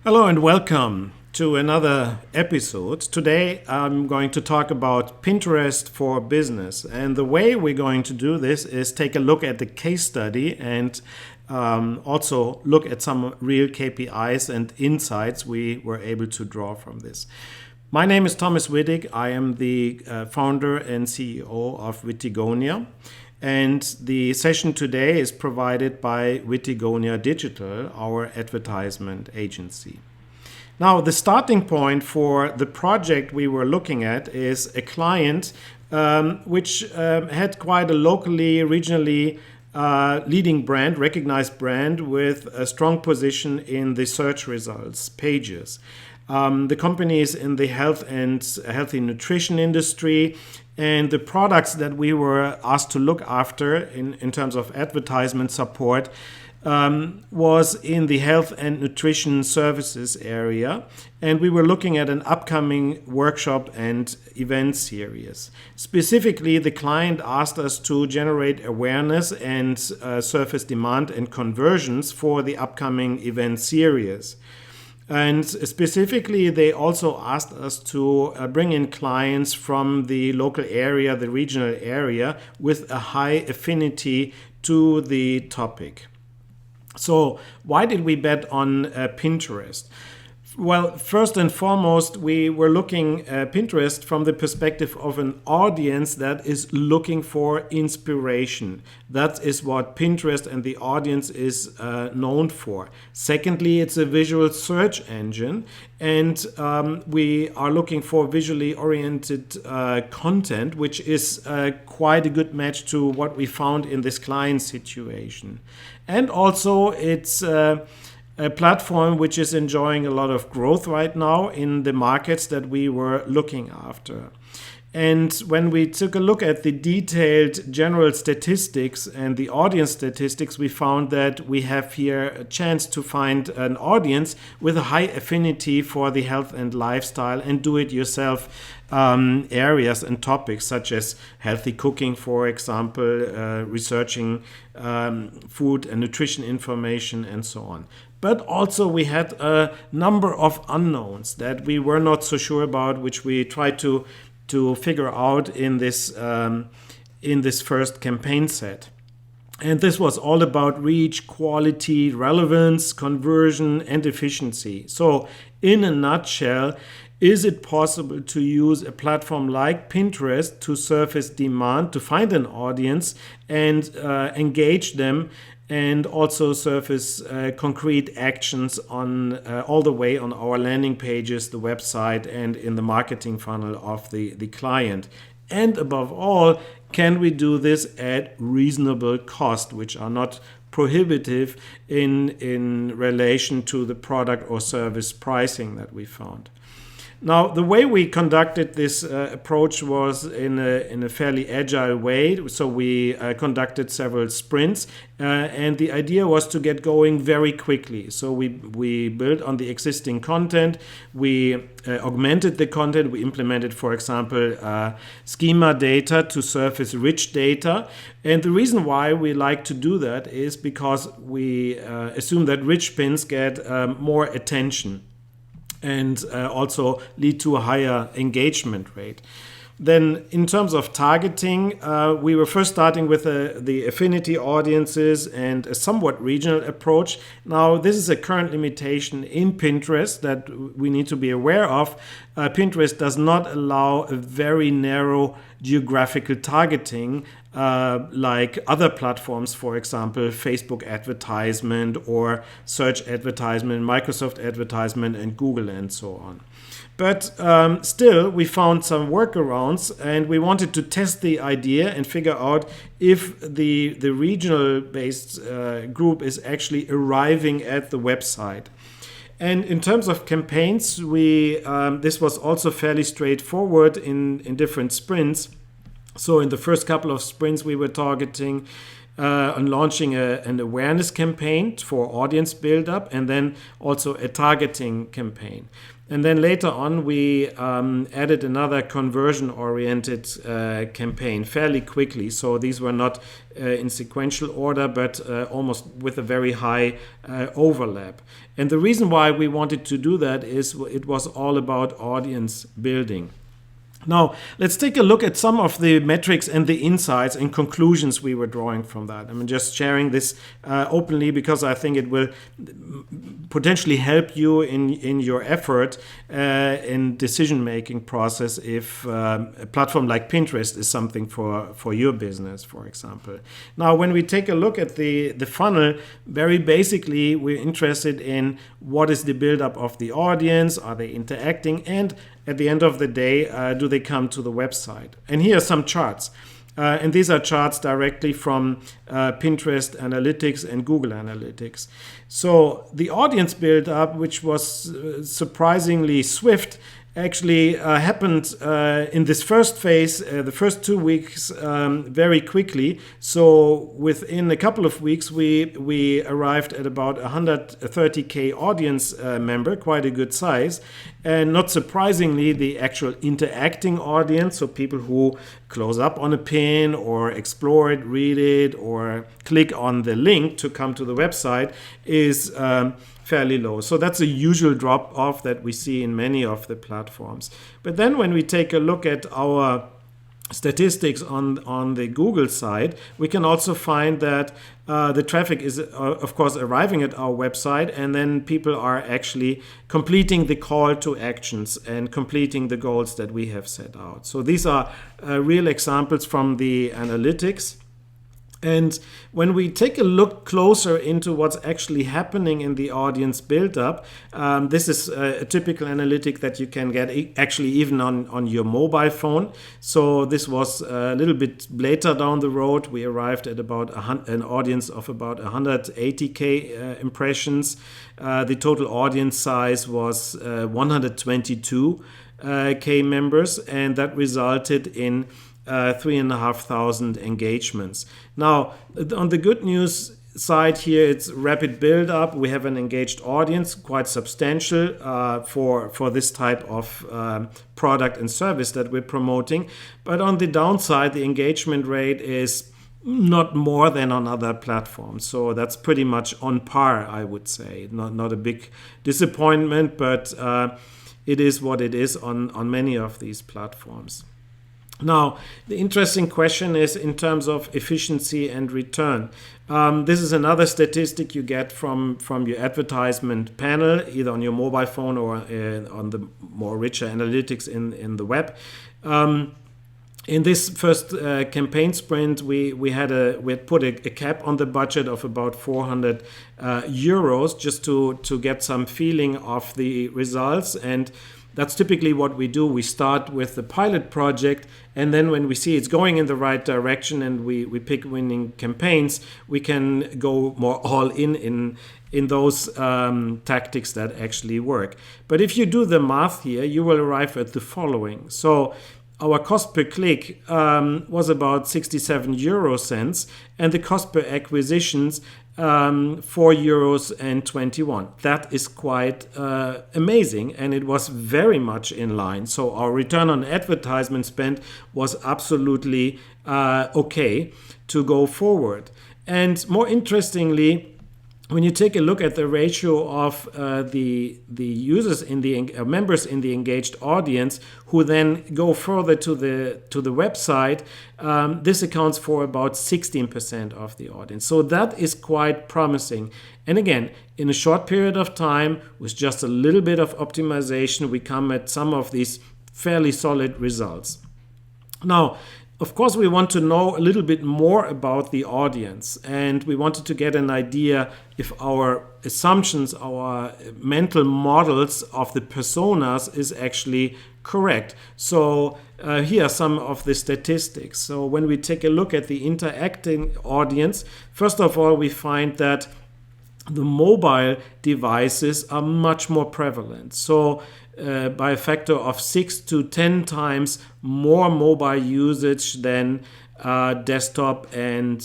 Hello and welcome to another episode. Today I'm going to talk about Pinterest for business. And the way we're going to do this is take a look at the case study and also look at some real KPIs and insights we were able to draw from this. My name is Thomas Wittig. I am the founder and CEO of WITTIGONIA. And the session today is provided by WITTIGONIA Digital, our advertisement agency. Now, the starting point for the project we were looking at is a client which had quite a locally, regionally leading brand, recognized brand with a strong position in the search results pages. The company is in the health and healthy nutrition industry, and the products that we were asked to look after in terms of advertisement support was in the health and nutrition services area. And we were looking at an upcoming workshop and event series. Specifically, the client asked us to generate awareness and surface demand and conversions for the upcoming event series. And specifically, they also asked us to bring in clients from the local area, the regional area, with a high affinity to the topic. So why did we bet on Pinterest? Well, first and foremost, we were looking at Pinterest from the perspective of an audience that is looking for inspiration. That is what Pinterest and the audience is known for. Secondly, it's a visual search engine, and we are looking for visually oriented content, which is quite a good match to what we found in this client situation. And also, it's a platform which is enjoying a lot of growth right now in the markets that we were looking after. And when we took a look at the detailed general statistics and the audience statistics, we found that we have here a chance to find an audience with a high affinity for the health and lifestyle and do-it-yourself areas and topics such as healthy cooking, for example, researching food and nutrition information and so on. But also we had a number of unknowns that we were not so sure about, which we tried to figure out in this first campaign set. And this was all about reach, quality, relevance, conversion, and efficiency. So in a nutshell, is it possible to use a platform like Pinterest to surface demand, to find an audience and engage them, and also surface concrete actions on all the way on our landing pages, the website, and in the marketing funnel of the client? And above all, can we do this at reasonable cost, which are not prohibitive in relation to the product or service pricing that we found? Now, the way we conducted this approach was in a fairly agile way. So we conducted several sprints, and the idea was to get going very quickly. So we built on the existing content, we augmented the content, we implemented, for example, schema data to surface rich data. And the reason why we like to do that is because we assume that rich pins get more attention and also lead to a higher engagement rate. Then in terms of targeting, we were first starting with the affinity audiences and a somewhat regional approach. Now, this is a current limitation in Pinterest that we need to be aware of. Pinterest does not allow a very narrow geographical targeting like other platforms, for example, Facebook advertisement or search advertisement, Microsoft advertisement, and Google and so on. But still, we found some workarounds, and we wanted to test the idea and figure out if the regional-based group is actually arriving at the website. And in terms of campaigns, this was also fairly straightforward in different sprints. So in the first couple of sprints, we were targeting on launching an awareness campaign for audience build-up, and then also a targeting campaign. And then later on, we added another conversion-oriented campaign fairly quickly. So these were not in sequential order, but almost with a very high overlap. And the reason why we wanted to do that is it was all about audience building. Now, let's take a look at some of the metrics and the insights and conclusions we were drawing from that. I'm just sharing this openly because I think it will potentially help you in your effort in decision-making process if a platform like Pinterest is something for your business, for example. Now, when we take a look at the funnel, very basically, we're interested in what is the build-up of the audience, are they interacting, and at the end of the day, do they come to the website? And here are some charts. And these are charts directly from Pinterest Analytics and Google Analytics. So the audience build-up, which was surprisingly swift, actually happened in this first phase, the first 2 weeks, very quickly. So within a couple of weeks, we arrived at about 130K audience member, quite a good size. And not surprisingly, the actual interacting audience, so people who close up on a pin or explore it, read it, or click on the link to come to the website, is fairly low. So that's a usual drop off that we see in many of the platforms. But then when we take a look at our statistics on the Google side, we can also find that the traffic is, of course, arriving at our website, and then people are actually completing the call to actions and completing the goals that we have set out. So these are real examples from the analytics. And when we take a look closer into what's actually happening in the audience build-up, this is a typical analytic that you can get actually even on your mobile phone. So this was a little bit later down the road. We arrived at about an audience of about 180K impressions. The total audience size was 122K members, and that resulted in 3,500 engagements. Now, on the good news side here, it's rapid build-up. We have an engaged audience, quite substantial for this type of product and service that we're promoting. But on the downside, the engagement rate is not more than on other platforms. So that's pretty much on par, I would say. Not a big disappointment, but it is what it is on many of these platforms. Now, the interesting question is in terms of efficiency and return. This is another statistic you get from your advertisement panel, either on your mobile phone or on the more richer analytics in the web. In this first campaign sprint, we had put a cap on the budget of about 400 euros just to get some feeling of the results. And that's typically what we do. We start with the pilot project, and then when we see it's going in the right direction and we pick winning campaigns, we can go more all in those tactics that actually work. But if you do the math here, you will arrive at the following. So our cost per click was about 67 euro cents, and the cost per acquisitions 4.21 euros. That is quite amazing, and it was very much in line. So our return on advertisement spend was absolutely okay to go forward. And more interestingly, when you take a look at the ratio of the users in the members in the engaged audience who then go further to the website, this accounts for about 16% of the audience. So that is quite promising. And again, in a short period of time, with just a little bit of optimization, we come at some of these fairly solid results. Now, of course, we want to know a little bit more about the audience, and we wanted to get an idea if our assumptions, our mental models of the personas is actually correct. So here are some of the statistics. So when we take a look at the interacting audience, first of all, we find that the mobile devices are much more prevalent. So by a factor of 6 to 10 times more mobile usage than desktop and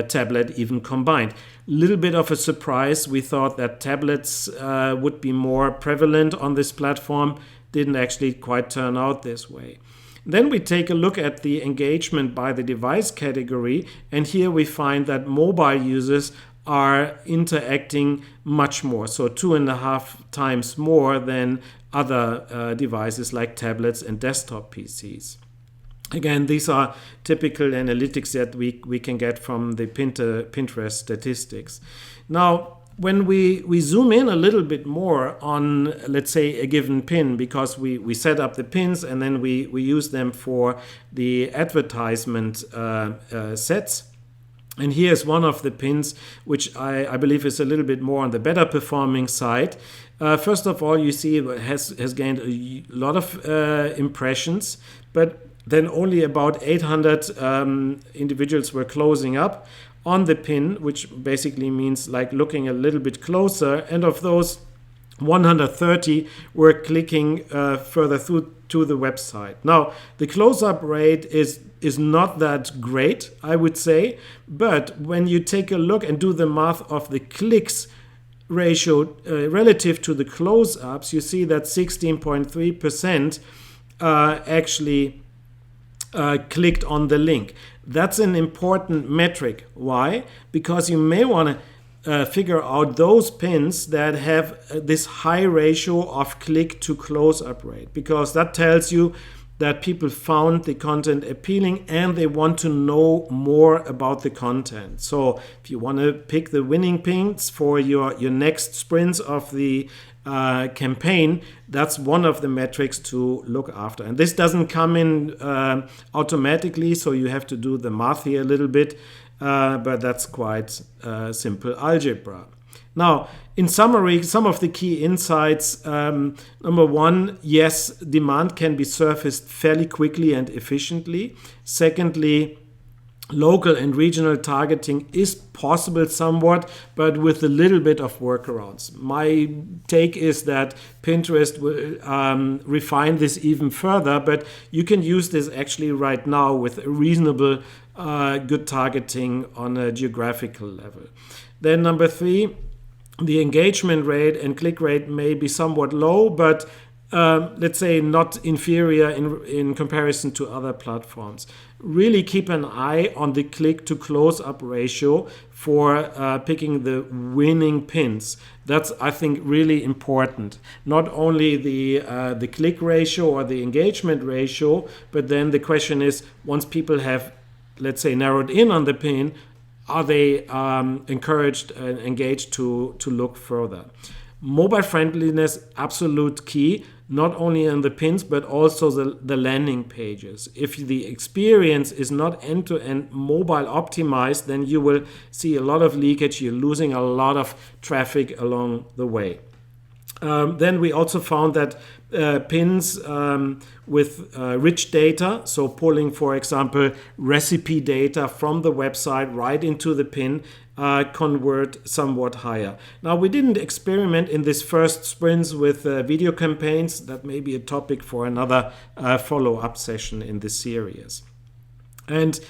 tablet even combined. Little bit of a surprise. We thought that tablets would be more prevalent on this platform. Didn't actually quite turn out this way. Then we take a look at the engagement by the device category, and here we find that mobile users are interacting much more, so 2.5 times more than other devices like tablets and desktop PCs. Again, these are typical analytics that we can get from the Pinterest statistics. Now, when we zoom in a little bit more on, let's say, a given pin, because we set up the pins and then we use them for the advertisement sets. And here's one of the pins, which I believe is a little bit more on the better performing side. First of all, you see it has gained a lot of impressions, but then only about 800 individuals were closing up on the pin, which basically means like looking a little bit closer. And of those, 130 were clicking further through to the website. Now, the close-up rate is not that great, I would say. But when you take a look and do the math of the clicks ratio relative to the close-ups, you see that 16.3% actually clicked on the link. That's an important metric. Why? Because you may want to figure out those pins that have this high ratio of click to close-up rate, because that tells you that people found the content appealing and they want to know more about the content. So if you want to pick the winning pins for your next sprints of the campaign, that's one of the metrics to look after. And this doesn't come in automatically, so you have to do the math here a little bit, but that's quite simple algebra. Now, in summary, some of the key insights. Number one, yes, demand can be surfaced fairly quickly and efficiently. Secondly, local and regional targeting is possible somewhat, but with a little bit of workarounds. My take is that Pinterest will refine this even further, but you can use this actually right now with a reasonable good targeting on a geographical level. Then number three, the engagement rate and click rate may be somewhat low, but let's say not inferior in comparison to other platforms. Really keep an eye on the click to close up ratio for picking the winning pins. That's, I think, really important. Not only the click ratio or the engagement ratio, but then the question is, once people have, let's say, narrowed in on the pin, are they encouraged and engaged to look further? Mobile friendliness, absolute key, not only on the pins, but also the landing pages. If the experience is not end-to-end mobile optimized, then you will see a lot of leakage. You're losing a lot of traffic along the way. Then we also found that pins with rich data, so pulling, for example, recipe data from the website right into the pin, convert somewhat higher. Now, we didn't experiment in this first sprints with video campaigns. That may be a topic for another follow-up session in this series. And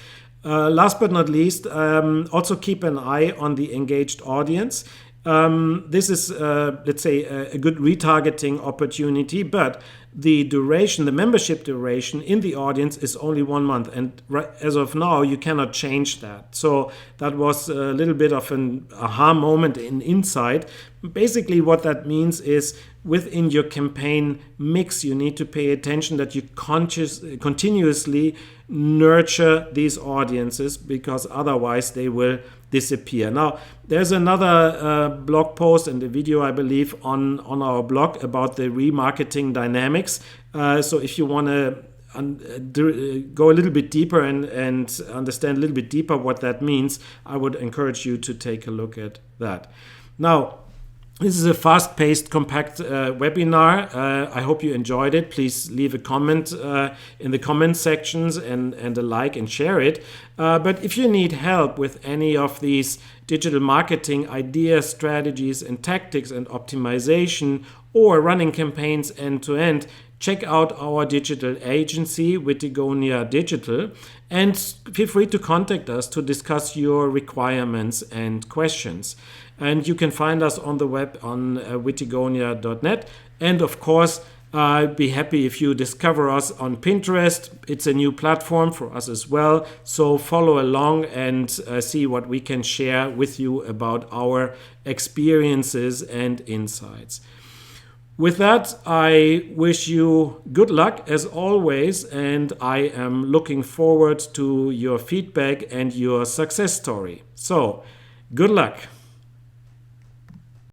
last but not least, also keep an eye on the engaged audience. This is, let's say, a good retargeting opportunity, but the duration, the membership duration in the audience is only 1 month. And as of now, you cannot change that. So that was a little bit of an aha moment in insight. Basically, what that means is within your campaign mix, you need to pay attention that you continuously nurture these audiences, because otherwise they will disappear. Now, there's another blog post and a video, I believe, on our blog about the remarketing dynamics. So if you want to go a little bit deeper and understand a little bit deeper what that means, I would encourage you to take a look at that. Now, this is a fast-paced, compact webinar. I hope you enjoyed it. Please leave a comment in the comment sections and a like and share it. But if you need help with any of these digital marketing ideas, strategies, and tactics and optimization, or running campaigns end-to-end, check out our digital agency, WITTIGONIA Digital, and feel free to contact us to discuss your requirements and questions. And you can find us on the web on wittigonia.net. And of course, I'd be happy if you discover us on Pinterest. It's a new platform for us as well. So follow along and see what we can share with you about our experiences and insights. With that, I wish you good luck as always, and I am looking forward to your feedback and your success story. So, good luck.